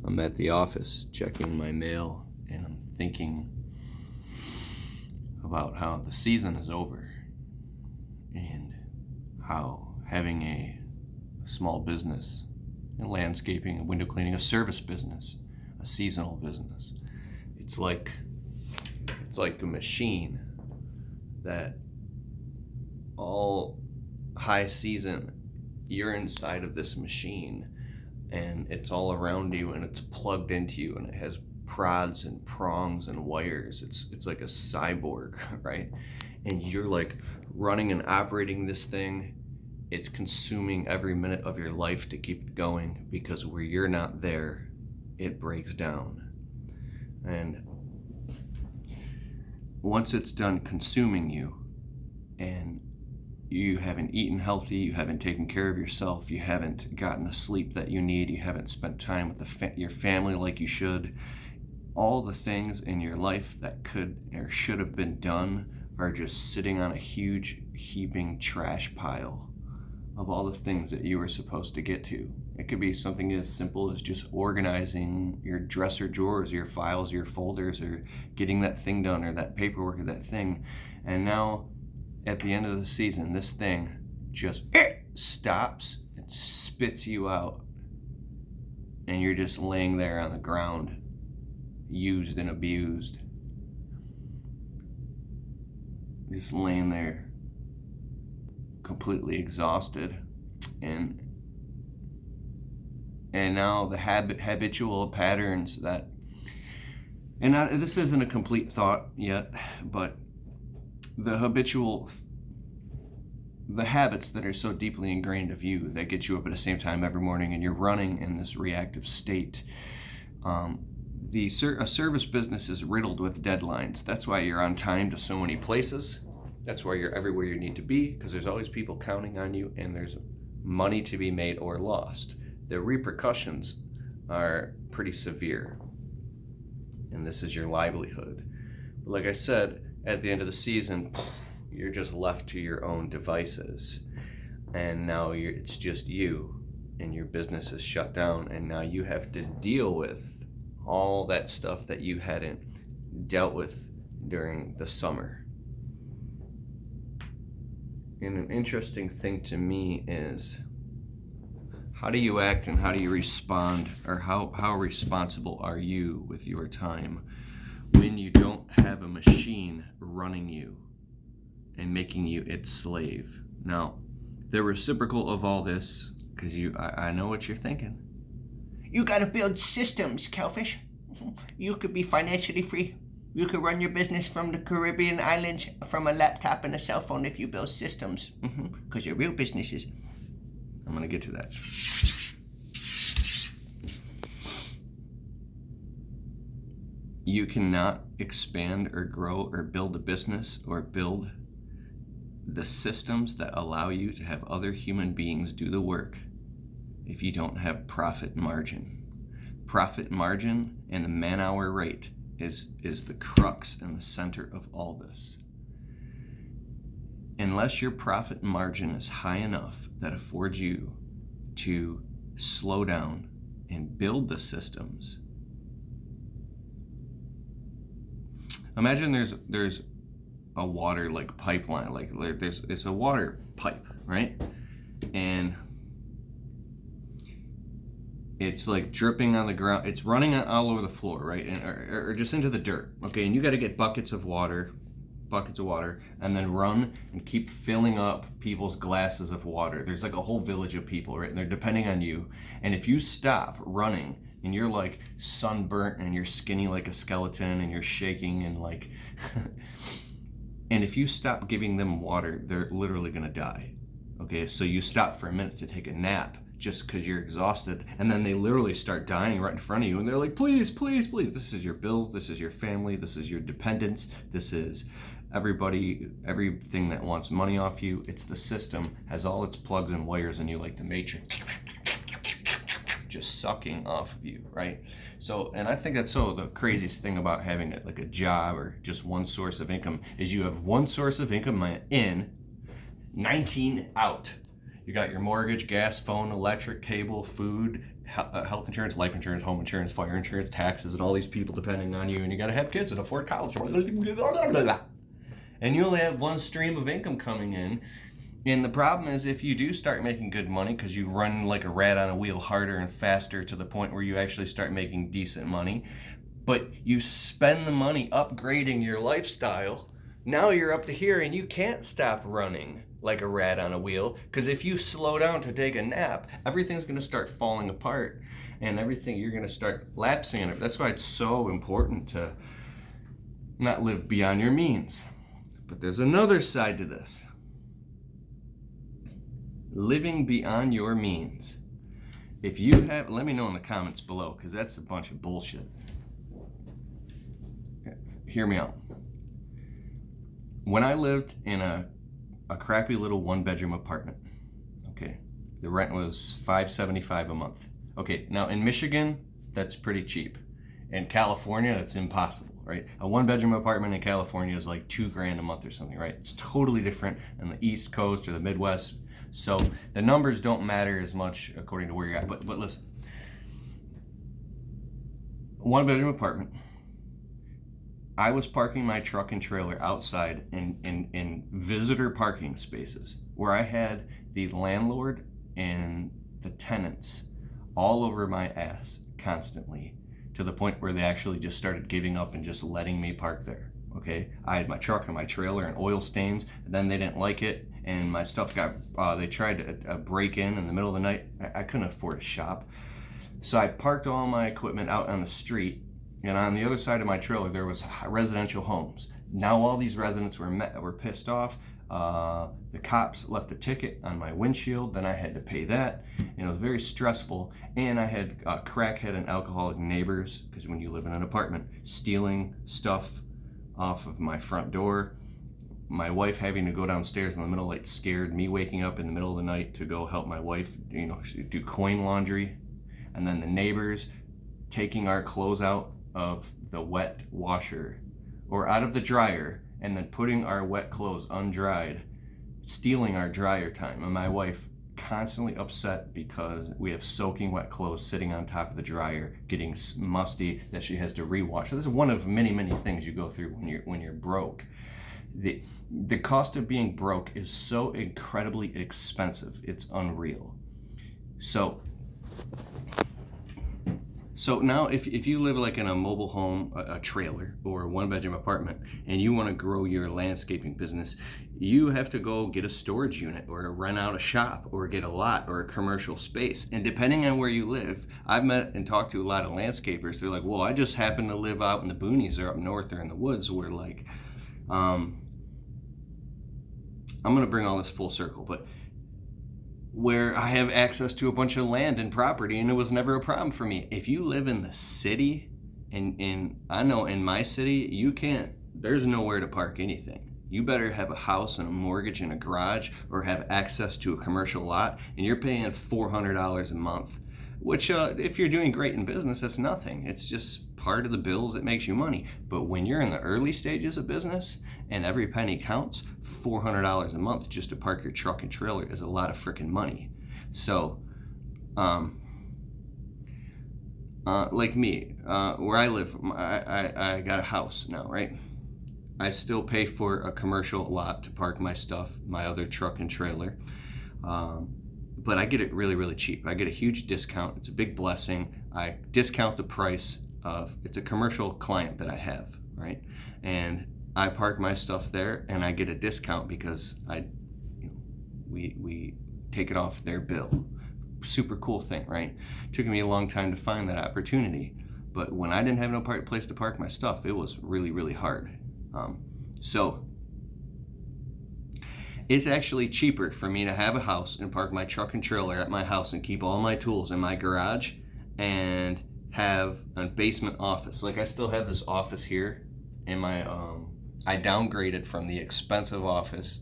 I'm at the office checking my mail, and I'm thinking about how the season is over and how having a small business, landscaping, window cleaning, a service business, a seasonal business, it's like a machine that all high season you're inside of this machine and it's all around you and it's plugged into you and it has prods and prongs and wires. It's like a cyborg, right? And you're like running and operating this thing. It's consuming every minute of your life to keep it going, because where you're not there, it breaks down. And once it's done consuming you and you haven't eaten healthy, you haven't taken care of yourself, you haven't gotten the sleep that you need, you haven't spent time with your family like you should, all the things in your life that could or should have been done are just sitting on a huge heaping trash pile of all the things that you were supposed to get to. It could be something as simple as just organizing your dresser drawers, your files, your folders, or getting that thing done or that paperwork or that thing. And now at the end of the season, this thing just stops and spits you out. And you're just laying there on the ground, used and abused. Just laying there, completely exhausted. And now the habitual patterns that, and this isn't a complete thought yet, but the habits that are so deeply ingrained of you that get you up at the same time every morning and you're running in this reactive state. A service business is riddled with deadlines. That's why you're on time to so many places. That's why you're everywhere you need to be, because there's always people counting on you and there's money to be made or lost. The repercussions are pretty severe, and this is your livelihood. But like I said, at the end of the season, you're just left to your own devices, and now it's just you, and your business is shut down, and now you have to deal with all that stuff that you hadn't dealt with during the summer. And an interesting thing to me is, how do you act and how do you respond, or how responsible are you with your time when you don't have a machine running you and making you its slave? Now, the reciprocal of all this, because I know what you're thinking. You gotta build systems, Kalfas. You could be financially free. You could run your business from the Caribbean islands from a laptop and a cell phone if you build systems. Because your real business is... I'm going to get to that. You cannot expand or grow or build a business or build the systems that allow you to have other human beings do the work if you don't have profit margin. Profit margin and the man-hour rate is the crux and the center of all this. Unless your profit margin is high enough that affords you to slow down and build the systems. Imagine there's a water like pipeline, it's a water pipe, right? And it's like dripping on the ground. It's running all over the floor, right? And or just into the dirt, okay? And you got to get buckets of water, and then run and keep filling up people's glasses of water. There's like a whole village of people, right? And they're depending on you. And if you stop running and you're like sunburnt and you're skinny like a skeleton and you're shaking and like, and if you stop giving them water, they're literally gonna die. Okay, so you stop for a minute to take a nap just because you're exhausted, and then they literally start dying right in front of you, and they're like, please, please, please. This is your bills, this is your family, this is your dependents, this is everything that wants money off you. It's the system, has all its plugs and wires, and you like the matrix just sucking off of you, right? So, and I think that's the craziest thing about having a job or just one source of income is you have one source of income in, 19 out. You got your mortgage, gas, phone, electric, cable, food, health insurance, life insurance, home insurance, fire insurance, taxes, and all these people depending on you, and you got to have kids and afford college. And you only have one stream of income coming in. And the problem is if you do start making good money because you run like a rat on a wheel harder and faster to the point where you actually start making decent money, but you spend the money upgrading your lifestyle, now you're up to here and you can't stop running like a rat on a wheel, because if you slow down to take a nap, everything's going to start falling apart and everything, you're going to start lapsing in it. That's why it's so important to not live beyond your means. But there's another side to this. Living beyond your means. If you have, let me know in the comments below, because that's a bunch of bullshit. Hear me out. When I lived in a crappy little one-bedroom apartment, okay, the rent was $575 a month. Okay, now in Michigan, that's pretty cheap. In California, that's impossible, right? A one-bedroom apartment in California is like $2,000 a month or something, right? It's totally different on the East Coast or the Midwest. So the numbers don't matter as much according to where you're at. But listen, one-bedroom apartment. I was parking my truck and trailer outside in visitor parking spaces where I had the landlord and the tenants all over my ass constantly, to the point where they actually just started giving up and just letting me park there. Okay, I had my truck and my trailer and oil stains, and then they didn't like it, and my stuff got, they tried to break in the middle of the night. I couldn't afford a shop. So I parked all my equipment out on the street, and on the other side of my trailer, there was residential homes. Now all these residents were pissed off. The cops left a ticket on my windshield, then I had to pay that, and it was very stressful. And I had crackhead and alcoholic neighbors, because when you live in an apartment, stealing stuff off of my front door. My wife having to go downstairs in the middle of the night scared me, waking up in the middle of the night to go help my wife, do coin laundry. And then the neighbors taking our clothes out of the wet washer or out of the dryer and then putting our wet clothes undried, stealing our dryer time. And my wife constantly upset because we have soaking wet clothes sitting on top of the dryer, getting musty, that she has to rewash. So this is one of many, many things you go through when you're broke. The cost of being broke is so incredibly expensive. It's unreal. So now if you live like in a mobile home, a trailer, or a one-bedroom apartment, and you want to grow your landscaping business, you have to go get a storage unit or rent out a shop or get a lot or a commercial space. And depending on where you live, I've met and talked to a lot of landscapers. They're like, well, I just happen to live out in the boonies or up north or in the woods where like, I'm going to bring all this full circle, but where I have access to a bunch of land and property, and it was never a problem for me. If you live in the city, and I know in my city, there's nowhere to park anything. You better have a house and a mortgage and a garage, or have access to a commercial lot, and you're paying $400 a month, which if you're doing great in business, that's nothing. It's just part of the bills that makes you money. But when you're in the early stages of business and every penny counts, $400 a month just to park your truck and trailer is a lot of freaking money. So like me, where I live, I got a house now, right? I still pay for a commercial lot to park my stuff, my other truck and trailer, but I get it really, really cheap. I get a huge discount. It's a big blessing. I discount the price of, it's a commercial client that I have, right? And I park my stuff there, and I get a discount because we take it off their bill. Super cool thing, right? Took me a long time to find that opportunity, but when I didn't have no place to park my stuff, it was really, really hard. So it's actually cheaper for me to have a house and park my truck and trailer at my house and keep all my tools in my garage and have a basement office. Like I still have this office here in my, I downgraded from the expensive office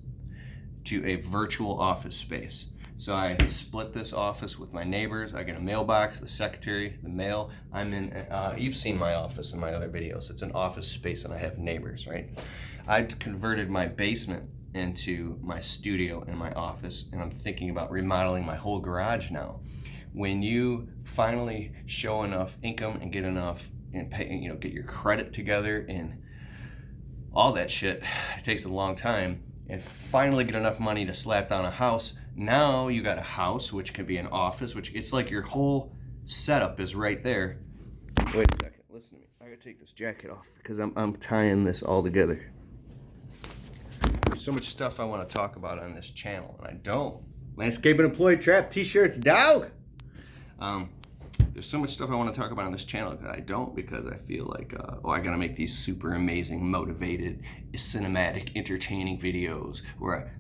to a virtual office space. So I split this office with my neighbors. I get a mailbox, the secretary, the mail. I'm in, you've seen my office in my other videos. It's an office space and I have neighbors, right? I converted my basement into my studio and my office, and I'm thinking about remodeling my whole garage now. when you finally show enough income and get enough and pay, get your credit together and all that shit, it takes a long time, and finally get enough money to slap down a house. Now you got a house, which could be an office, which it's like your whole setup is right there. Wait a second, listen to me. I gotta take this jacket off because I'm tying this all together. There's so much stuff I want to talk about on this channel, and I don't. Landscaping employee trap t-shirts, dog. There's so much stuff I want to talk about on this channel that I don't, because I feel like, I gotta make these super amazing, motivated, cinematic, entertaining videos where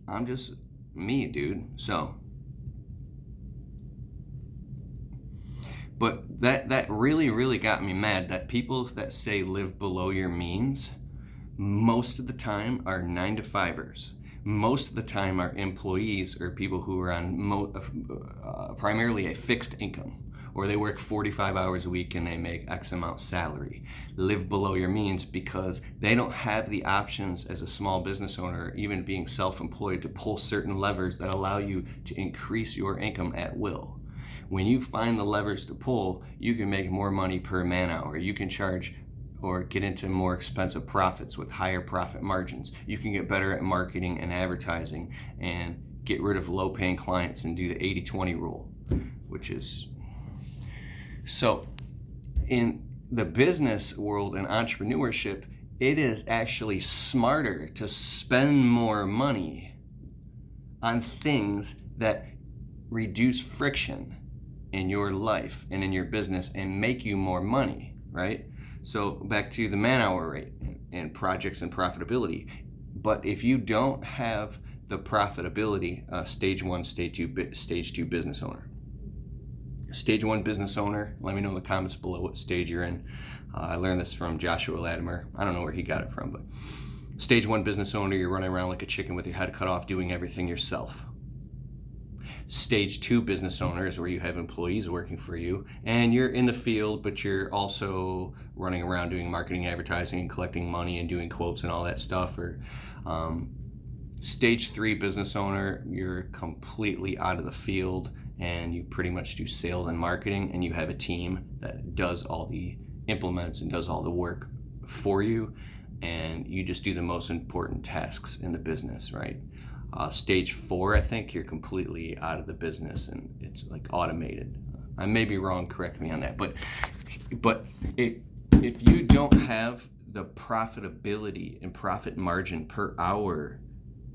I'm just me, dude. So, but that really, really got me mad that people that say live below your means, most of the time are 9-to-5ers. Most of the time our employees are people who are on primarily a fixed income, or they work 45 hours a week and they make X amount salary. Live below your means because they don't have the options as a small business owner, even being self-employed, to pull certain levers that allow you to increase your income at will. When you find the levers to pull, you can make more money per man hour. You can charge or get into more expensive profits with higher profit margins. You can get better at marketing and advertising and get rid of low-paying clients and do the 80-20 rule, which is... So in the business world and entrepreneurship, it is actually smarter to spend more money on things that reduce friction in your life and in your business and make you more money, right? So back to the man-hour rate and projects and profitability. But if you don't have the profitability, stage 1, stage 2 business owner. Stage 1 business owner, let me know in the comments below what stage you're in. I learned this from Joshua Latimer. I don't know where he got it from, but stage 1 business owner, you're running around like a chicken with your head cut off, doing everything yourself. Stage 2 business owner is where you have employees working for you and you're in the field, but you're also running around doing marketing, advertising, and collecting money and doing quotes and all that stuff. Or stage 3 business owner, you're completely out of the field and you pretty much do sales and marketing, and you have a team that does all the implements and does all the work for you, and you just do the most important tasks in the business, right? Stage 4, I think you're completely out of the business and it's like automated. I may be wrong, correct me on that, but if you don't have the profitability and profit margin per hour,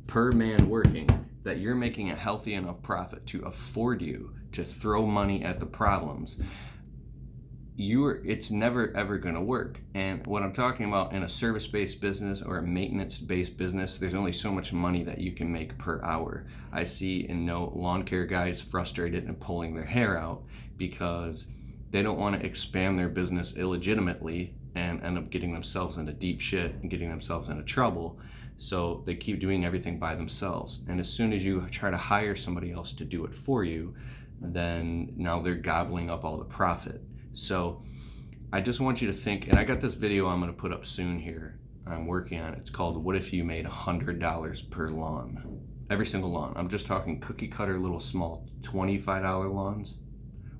per man working, that you're making a healthy enough profit to afford you to throw money at the problems, it's never ever going to work. And what I'm talking about, in a service-based business or a maintenance-based business, there's only so much money that you can make per hour. I see and know lawn care guys frustrated and pulling their hair out because they don't want to expand their business illegitimately and end up getting themselves into deep shit and getting themselves into trouble. So they keep doing everything by themselves. And as soon as you try to hire somebody else to do it for you, then now they're gobbling up all the profit. So I just want you to think, and I got this video I'm going to put up soon here. I'm working on it. It's called What If You Made $100 per lawn? Every single lawn. I'm just talking cookie cutter little small $25 lawns.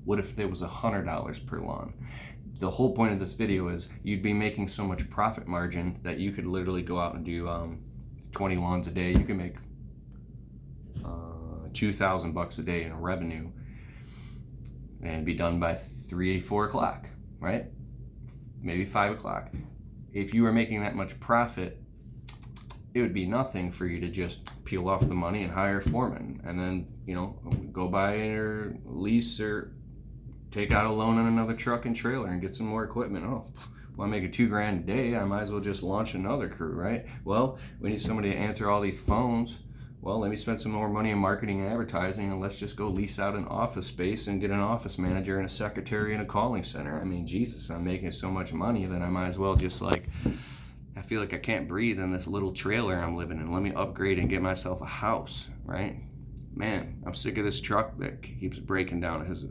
What if there was $100 per lawn? The whole point of this video is you'd be making so much profit margin that you could literally go out and do 20 lawns a day. You can make $2,000 a day in revenue and be done by 4 o'clock, right? Maybe 5 o'clock. If you were making that much profit, it would be nothing for you to just peel off the money and hire a foreman and then, go buy or lease or take out a loan on another truck and trailer and get some more equipment. Oh, well, I'm making $2,000 a day. I might as well just launch another crew, right? Well, we need somebody to answer all these phones. Well, let me spend some more money in marketing and advertising, and let's just go lease out an office space and get an office manager and a secretary and a calling center. I mean, Jesus, I'm making so much money that I might as well just I feel like I can't breathe in this little trailer I'm living in. Let me upgrade and get myself a house, right? Man, I'm sick of this truck that keeps breaking down. It has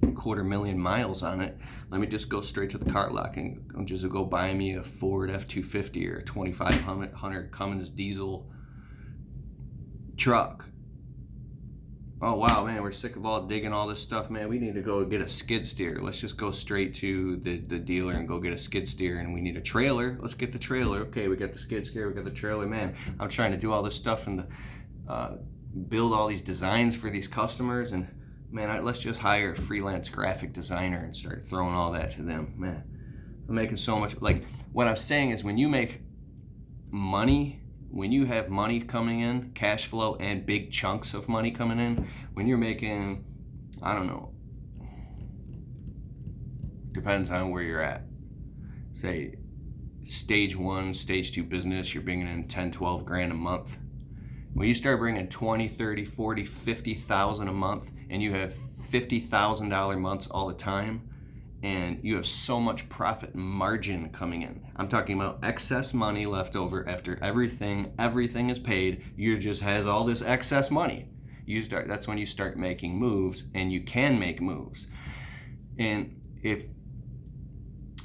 250,000 miles on it. Let me just go straight to the car lot and just go buy me a Ford F-250 or a 2500 Cummins diesel truck. oh wow, man, we're sick of all digging all this stuff, man. We need to go get a skid steer. Let's just go straight to the dealer and go get a skid steer. And we need a trailer. Let's get the trailer. Okay, we got the skid steer. We got the trailer. Man, I'm trying to do all this stuff and build all these designs for these customers. And man, let's just hire a freelance graphic designer and start throwing all that to them. Man, I'm making so much. Like, what I'm saying is, when you make money, when you have money coming in, cash flow and big chunks of money coming in, when you're making, I don't know, depends on where you're at. Say stage 1, stage 2 business, you're bringing in 10, 12 grand a month. When you start bringing 20, 30, 40, 50,000 a month, and you have $50,000 months all the time, and you have so much profit margin coming in. I'm talking about excess money left over after everything is paid. You just has all this excess money. That's when you start making moves, and you can make moves. And if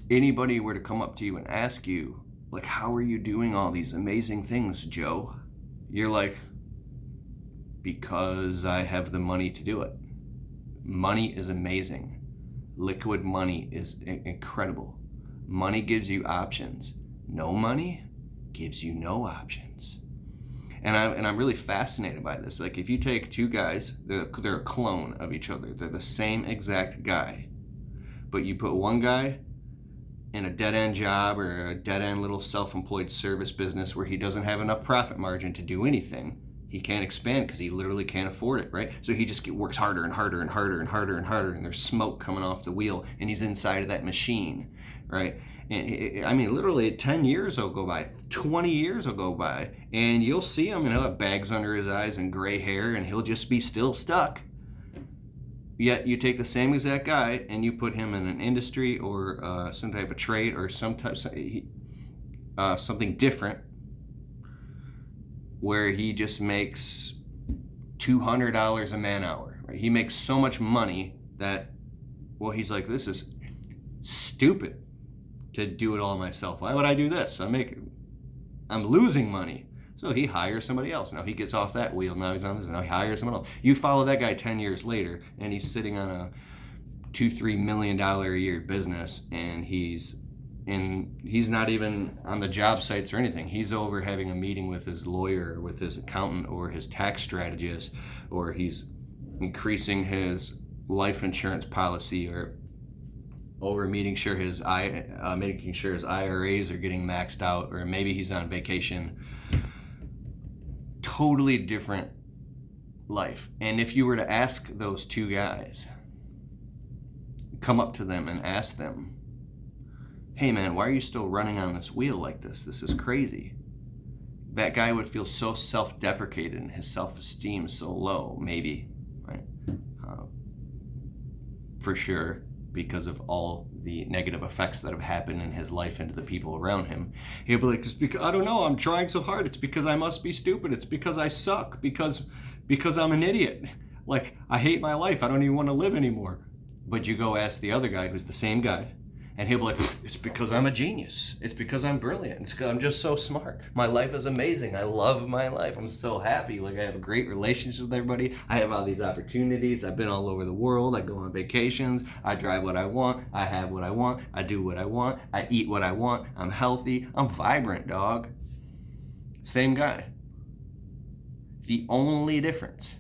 anybody were to come up to you and ask you, like, how are you doing all these amazing things, Joe? You're like, because I have the money to do it. Money is amazing. Liquid money is incredible. Money gives you options. No money gives you no options. And I'm really fascinated by this. Like, if you take two guys, they're a clone of each other. They're the same exact guy. But you put one guy in a dead-end job or a dead-end little self-employed service business where he doesn't have enough profit margin to do anything. He can't expand because he literally can't afford it, right? So he just works harder and harder and harder and harder and harder, and there's smoke coming off the wheel, and he's inside of that machine, right? And I mean, literally 10 years will go by, 20 years will go by, and you'll see him, and he'll have bags under his eyes and gray hair, and he'll just be still stuck. Yet you take the same exact guy and you put him in an industry or some type of trade or something different, where he just makes $200 a man hour. Right? He makes so much money that, well, he's like, this is stupid to do it all myself. Why would I do this? I'm losing money. So he hires somebody else. Now he gets off that wheel. Now he's on this. Now he hires someone else. You follow that guy 10 years later, and he's sitting on a $2-3 million a year business, and he's not even on the job sites or anything. He's over having a meeting with his lawyer, or with his accountant, or his tax strategist, or he's increasing his life insurance policy, or over making sure his IRAs are getting maxed out, or maybe he's on vacation. Totally different life. And if you were to ask those two guys, come up to them and ask them, hey man, why are you still running on this wheel like this? This is crazy. That guy would feel so self-deprecated and his self-esteem so low, maybe, right? For sure, because of all the negative effects that have happened in his life and to the people around him. He'll be like, it's because, I don't know, I'm trying so hard. It's because I must be stupid. It's because I suck. Because I'm an idiot. Like, I hate my life. I don't even want to live anymore. But you go ask the other guy who's the same guy, and he'll be like, it's because I'm a genius. It's because I'm brilliant. It's because I'm just so smart. My life is amazing. I love my life. I'm so happy. Like, I have a great relationship with everybody. I have all these opportunities. I've been all over the world. I go on vacations. I drive what I want. I have what I want. I do what I want. I eat what I want. I'm healthy. I'm vibrant, dog. Same guy. The only difference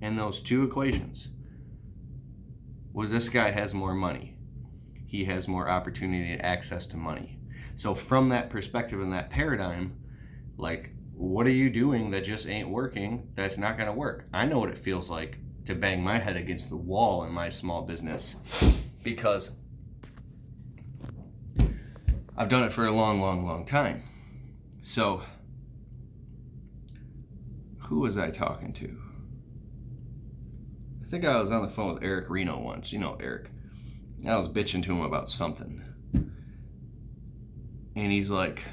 in those two equations was this guy has more money. He has more opportunity and access to money. So from that perspective and that paradigm, like, what are you doing that just ain't working, that's not going to work? I know what it feels like to bang my head against the wall in my small business, because I've done it for a long, long, long time. So who was I talking to? I think I was on the phone with Eric Reno once. You know Eric. I was bitching to him about something. And he's like,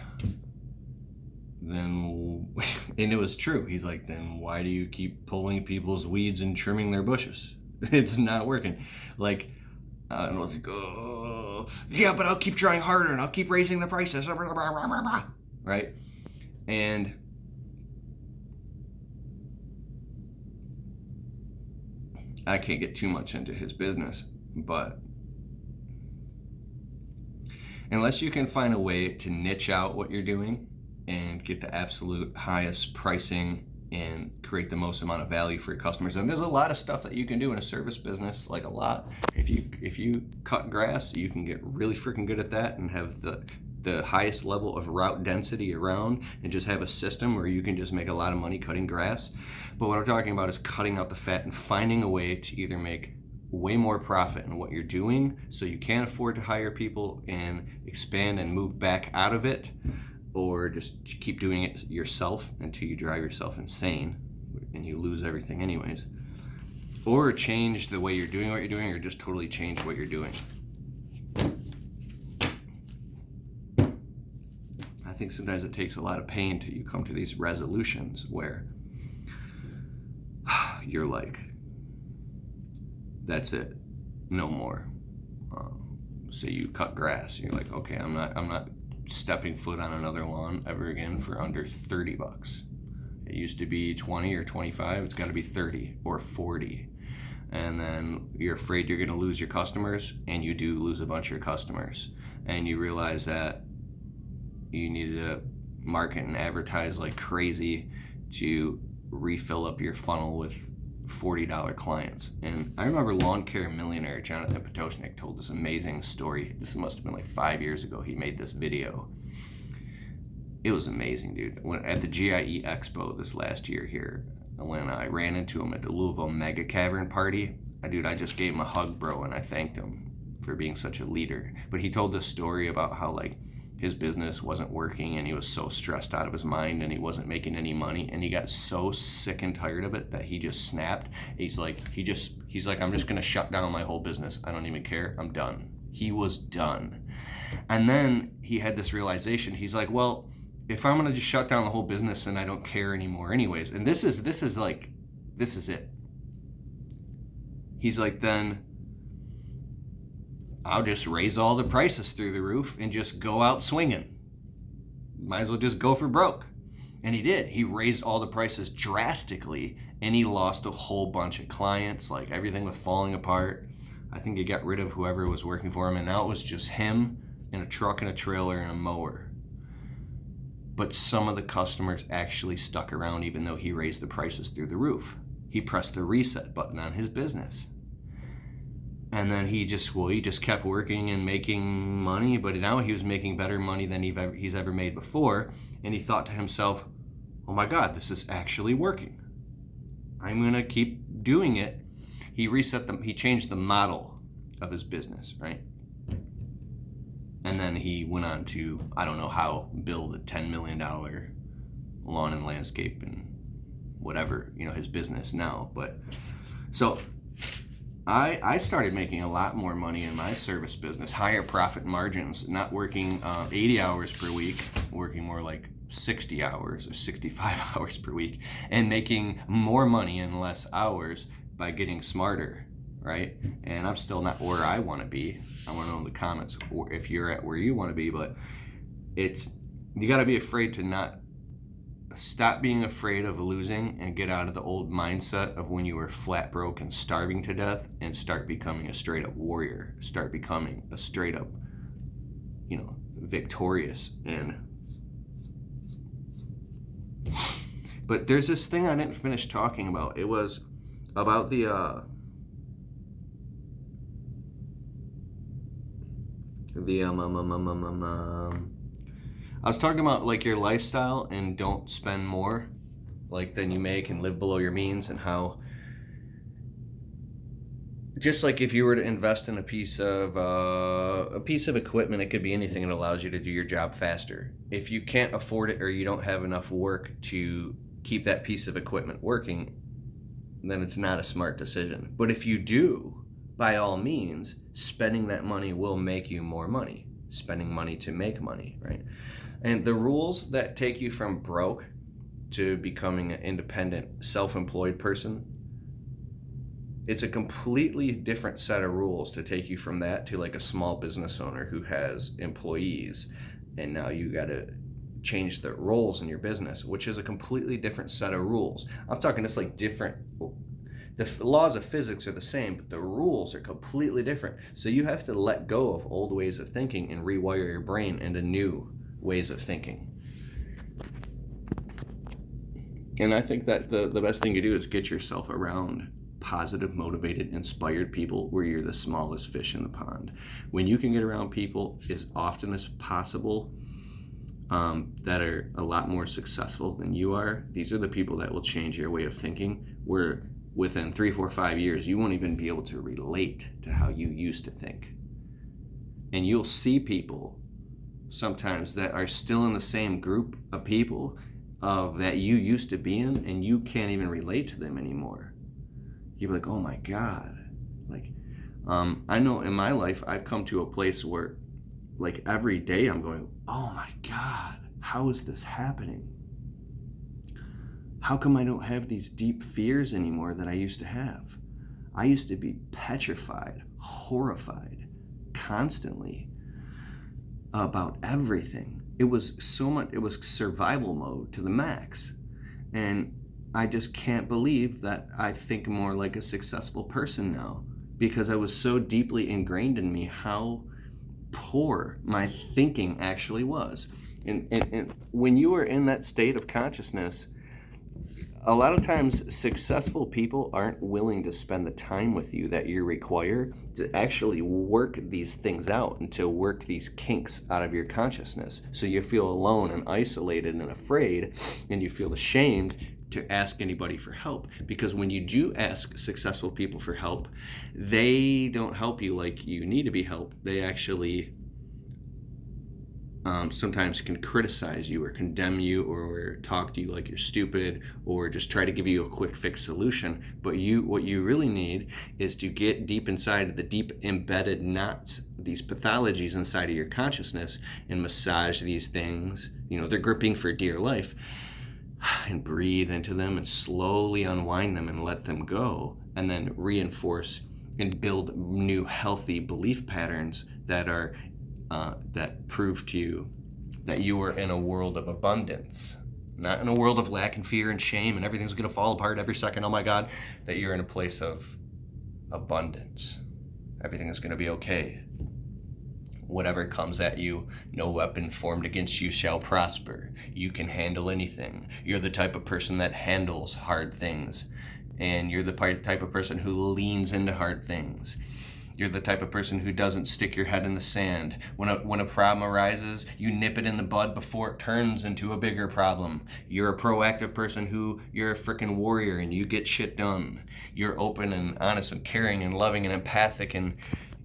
and it was true. He's like, then why do you keep pulling people's weeds and trimming their bushes? It's not working. Like, and I was like, oh, yeah, but I'll keep trying harder and I'll keep raising the prices. Right? And I can't get too much into his business, but unless you can find a way to niche out what you're doing and get the absolute highest pricing and create the most amount of value for your customers. And there's a lot of stuff that you can do in a service business, like a lot. If you cut grass, you can get really freaking good at that and have the highest level of route density around and just have a system where you can just make a lot of money cutting grass. But what I'm talking about is cutting out the fat and finding a way to either make way more profit in what you're doing so you can't afford to hire people and expand and move back out of it, or just keep doing it yourself until you drive yourself insane and you lose everything anyways, or change the way you're doing what you're doing, or just totally change what you're doing. I think sometimes it takes a lot of pain till you come to these resolutions where you're like, that's it, no more. Say you cut grass, you're like, okay, I'm not stepping foot on another lawn ever again for under $30. It used to be 20 or 25, it's got to be 30 or 40. And then you're afraid you're going to lose your customers, and you do lose a bunch of your customers, and you realize that you need to market and advertise like crazy to refill up your funnel with $40 clients. And I remember lawn care millionaire Jonathan Potoshnik told this amazing story. This must have been like 5 years ago. He made this video. It was amazing, dude. When at the GIE Expo this last year here, when I ran into him at the Louisville Mega Cavern party, I just gave him a hug, bro, and I thanked him for being such a leader. But he told this story about how like his business wasn't working and he was so stressed out of his mind and he wasn't making any money, and he got so sick and tired of it that he just snapped. He's like, I'm just gonna shut down my whole business. I don't even care. I'm done. He was done. And then he had this realization. He's like, well, if I'm gonna just shut down the whole business and I don't care anymore anyways, and this is it. He's like, then I'll just raise all the prices through the roof and just go out swinging. Might as well just go for broke. And he did. He raised all the prices drastically, and he lost a whole bunch of clients. Like, everything was falling apart. I think he got rid of whoever was working for him, and now it was just him and a truck and a trailer and a mower. But some of the customers actually stuck around even though he raised the prices through the roof. He pressed the reset button on his business. And then he just kept working and making money, but now he was making better money than he's ever made before. And he thought to himself, oh my God, this is actually working. I'm going to keep doing it. He changed the model of his business, right? And then he went on to, I don't know how, build a $10 million lawn and landscape and whatever, his business now. But so I started making a lot more money in my service business, higher profit margins, not working 80 hours per week, working more like 60 hours or 65 hours per week, and making more money in less hours by getting smarter, right? And I'm still not where I want to be. I want to know in the comments if you're at where you want to be, but you got to be afraid to not stop being afraid of losing and get out of the old mindset of when you were flat broke and starving to death, and start becoming a straight up warrior. Start becoming a straight up, victorious. But there's this thing I didn't finish talking about. It was about the I was talking about like your lifestyle and don't spend more like than you make and live below your means, and how just like if you were to invest in a piece of equipment, it could be anything that allows you to do your job faster. If you can't afford it or you don't have enough work to keep that piece of equipment working, then it's not a smart decision. But if you do, by all means, spending that money will make you more money. Spending money to make money, right? And the rules that take you from broke to becoming an independent, self-employed person, it's a completely different set of rules to take you from that to like a small business owner who has employees, and now you got to change the roles in your business, which is a completely different set of rules. I'm talking it's like different The laws of physics are the same, but the rules are completely different. So you have to let go of old ways of thinking and rewire your brain into new ways of thinking. And I think that the best thing to do is get yourself around positive, motivated, inspired people where you're the smallest fish in the pond. When you can get around people as often as possible that are a lot more successful than you are, these are the people that will change your way of thinking, where within 3, 4, 5 years, you won't even be able to relate to how you used to think. And you'll see people sometimes that are still in the same group of people that you used to be in, and you can't even relate to them anymore. You'll be like, oh my God. Like, I know in my life, I've come to a place where, like, every day I'm going, oh my God, how is this happening? How come I don't have these deep fears anymore that I used to have? I used to be petrified, horrified, constantly about everything. It was so much, it was survival mode to the max. And I just can't believe that I think more like a successful person now, because I was so deeply ingrained in me how poor my thinking actually was. And when you are in that state of consciousness, a lot of times successful people aren't willing to spend the time with you that you require to actually work these things out and to work these kinks out of your consciousness. So you feel alone and isolated and afraid, and you feel ashamed to ask anybody for help. Because when you do ask successful people for help, they don't help you like you need to be helped. They actually sometimes can criticize you or condemn you or talk to you like you're stupid or just try to give you a quick fix solution. But what you really need is to get deep inside the deep embedded knots, these pathologies inside of your consciousness, and massage these things. They're gripping for dear life, and breathe into them and slowly unwind them and let them go, and then reinforce and build new healthy belief patterns that are that prove to you that you are in a world of abundance, not in a world of lack and fear and shame and everything's going to fall apart every second. Oh my God, that you're in a place of abundance. Everything is going to be okay. Whatever comes at you, no weapon formed against you shall prosper. You can handle anything. You're the type of person that handles hard things, and you're the type of person who leans into hard things. You're the type of person who doesn't stick your head in the sand. When a problem arises, you nip it in the bud before it turns into a bigger problem. You're a proactive person you're a freaking warrior and you get shit done. You're open and honest and caring and loving and empathic,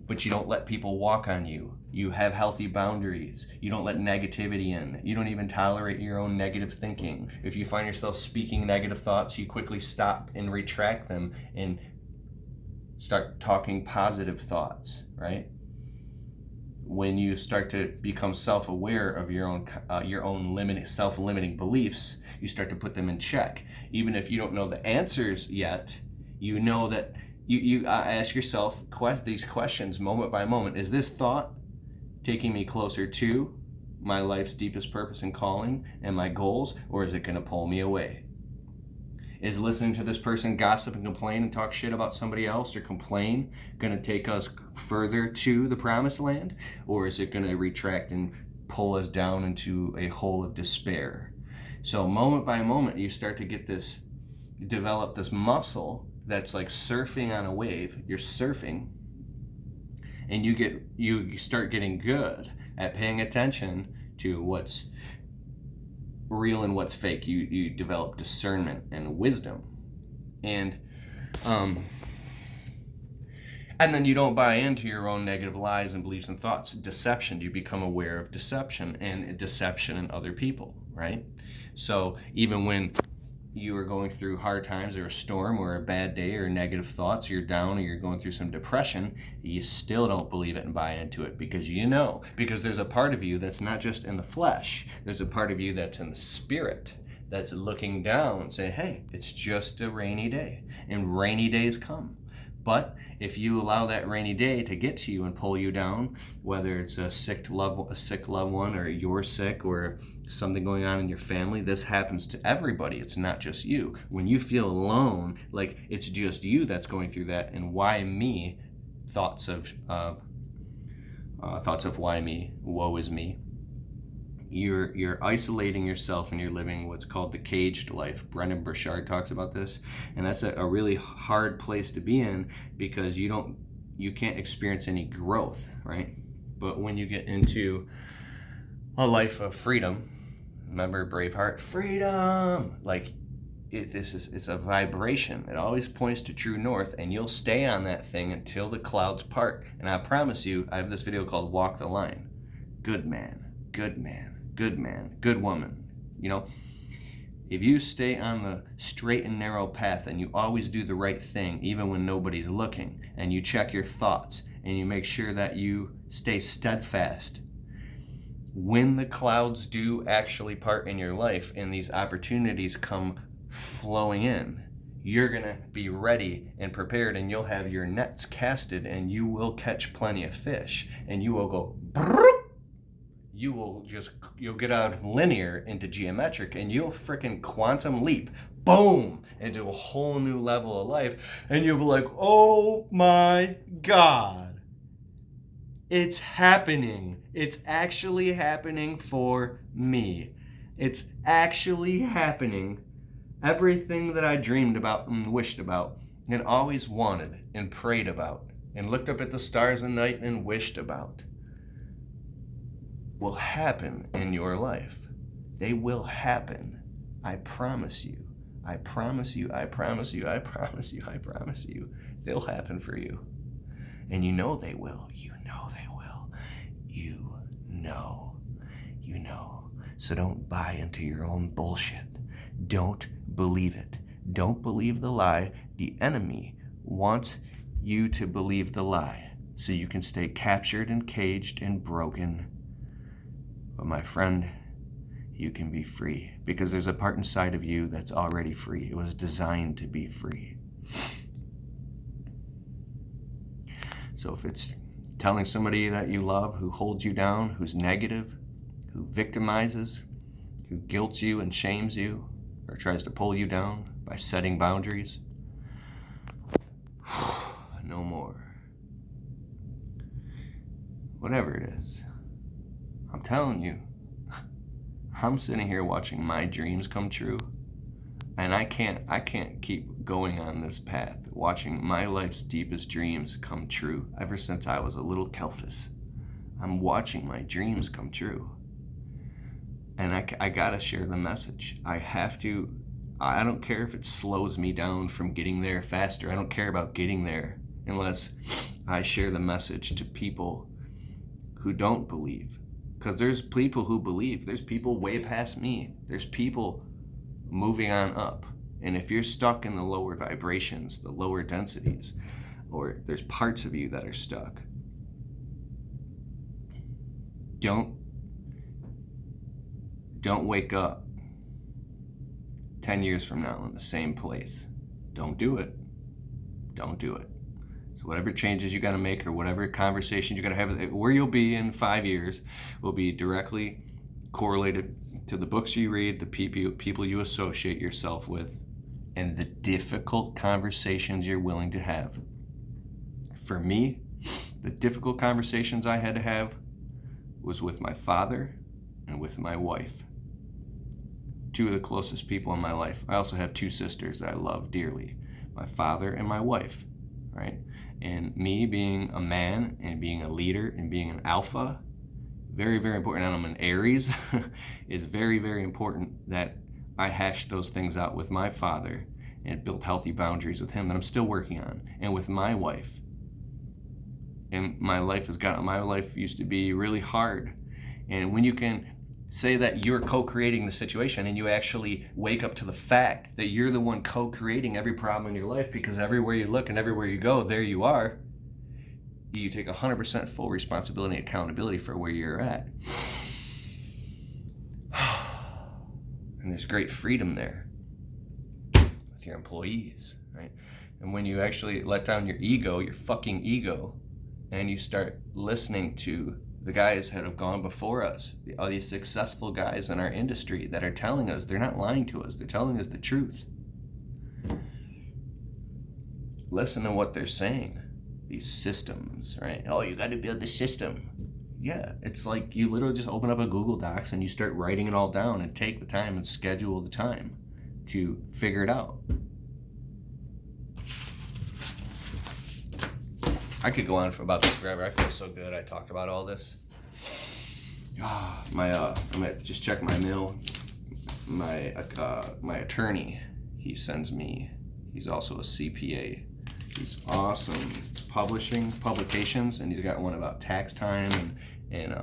but you don't let people walk on you. You have healthy boundaries. You don't let negativity in. You don't even tolerate your own negative thinking. If you find yourself speaking negative thoughts, you quickly stop and retract them and start talking positive thoughts, right? When you start to become self-aware of your own self-limiting beliefs, you start to put them in check. Even if you don't know the answers yet, you know that you ask yourself these questions moment by moment. Is this thought taking me closer to my life's deepest purpose and calling and my goals, or is it going to pull me away? Is listening to this person gossip and complain and talk shit about somebody else or complain going to take us further to the promised land? Or is it going to retract and pull us down into a hole of despair? So moment by moment, you start to develop this muscle that's like surfing on a wave. You're surfing, and you start getting good at paying attention to what's real and what's fake. You develop discernment and wisdom, and then you don't buy into your own negative lies and beliefs and thoughts. Deception, you become aware of deception and deception in other people, right? So even when you are going through hard times or a storm or a bad day or negative thoughts, you're down or you're going through some depression, you still don't believe it and buy into it because there's a part of you that's not just in the flesh. There's a part of you that's in the spirit that's looking down and saying, hey, it's just a rainy day, and rainy days come. But if you allow that rainy day to get to you and pull you down, whether it's a sick loved one or you're sick or something going on in your family, this happens to everybody. It's not just you. When you feel alone, like it's just you that's going through that, and why me, thoughts of why me, woe is me. You're isolating yourself and you're living what's called the caged life. Brendan Burchard talks about this, and that's a really hard place to be in because you can't experience any growth, right? But when you get into a life of freedom, remember Braveheart, freedom, like it's a vibration. It always points to true north, and you'll stay on that thing until the clouds part. And I promise you, I have this video called Walk the Line. Good man, good man, good man, good woman. You know, if you stay on the straight and narrow path and you always do the right thing, even when nobody's looking, and you check your thoughts and you make sure that you stay steadfast, when the clouds do actually part in your life and these opportunities come flowing in, you're going to be ready and prepared, and you'll have your nets casted, and you will catch plenty of fish, and you will go you'll get out of linear into geometric, and you'll freaking quantum leap, boom, into a whole new level of life, and you'll be like, oh my God, it's happening. It's actually happening for me. It's actually happening. Everything that I dreamed about and wished about and always wanted and prayed about and looked up at the stars at night and wished about will happen in your life. They will happen. I promise you. I promise you. I promise you. I promise you. I promise you. They'll happen for you. And you know they will. You know they will. You know. You know. So don't buy into your own bullshit. Don't believe it. Don't believe the lie. The enemy wants you to believe the lie so you can stay captured and caged and broken. But my friend, you can be free because there's a part inside of you that's already free. It was designed to be free. So if it's telling somebody that you love who holds you down, who's negative, who victimizes, who guilts you and shames you, or tries to pull you down by setting boundaries, no more. Whatever it is, I'm telling you, I'm sitting here watching my dreams come true, and I can't keep going on this path, watching my life's deepest dreams come true ever since I was a little Kalfas. I'm watching my dreams come true. And I gotta share the message. I have to. I don't care if it slows me down from getting there faster. I don't care about getting there unless I share the message to people who don't believe. Because there's people who believe. There's people way past me. There's people moving on up. And if you're stuck in the lower vibrations, the lower densities, or there's parts of you that are stuck, don't wake up 10 years from now in the same place. Don't do it. Don't do it. So whatever changes you got to make or whatever conversations you got to have, where you'll be in 5 years will be directly correlated to the books you read, the people you associate yourself with, and the difficult conversations you're willing to have. For me, the difficult conversations I had to have was with my father and with my wife. Two of the closest people in my life. I also have two sisters that I love dearly. My father and my wife, right? And me being a man and being a leader and being an alpha, very, very important. And I'm an Aries. It's very, very important that I hashed those things out with my father and built healthy boundaries with him that I'm still working on, and with my wife. And my life used to be really hard. And when you can say that you're co-creating the situation and you actually wake up to the fact that you're the one co-creating every problem in your life, because everywhere you look and everywhere you go, there you are. You take 100% full responsibility and accountability for where you're at. And there's great freedom there with your employees, right? And when you actually let down your ego, your fucking ego, and you start listening to the guys that have gone before us, all these successful guys in our industry that are telling us, they're not lying to us, they're telling us the truth. Listen to what they're saying. These systems, right? Oh, you got to build the system. Yeah, it's like you literally just open up a Google Docs and you start writing it all down and take the time and schedule the time to figure it out. I could go on for about this forever. I feel so good. I talked about all this. I'm gonna just check my mail. My attorney, he sends me. He's also a CPA. He's awesome publications, and he's got one about tax time and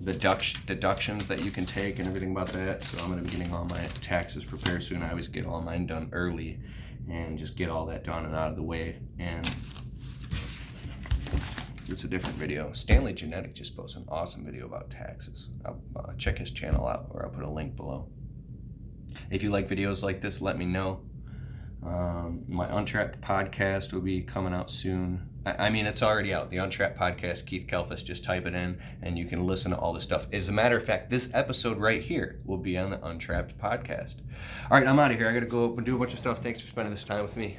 deductions that you can take and everything about that. So I'm gonna be getting all my taxes prepared soon. I always get all mine done early and just get all that done and out of the way. And it's a different video. Stanley Genetic just posted an awesome video about taxes. I'll check his channel out, or I'll put a link below. If you like videos like this, let me know. My Untrapped podcast will be coming out soon. I mean, it's already out. The Untrapped podcast, Keith Kalfas, just type it in and you can listen to all this stuff. As a matter of fact, this episode right here will be on the Untrapped podcast. All right, I'm out of here. I got to go and do a bunch of stuff. Thanks for spending this time with me.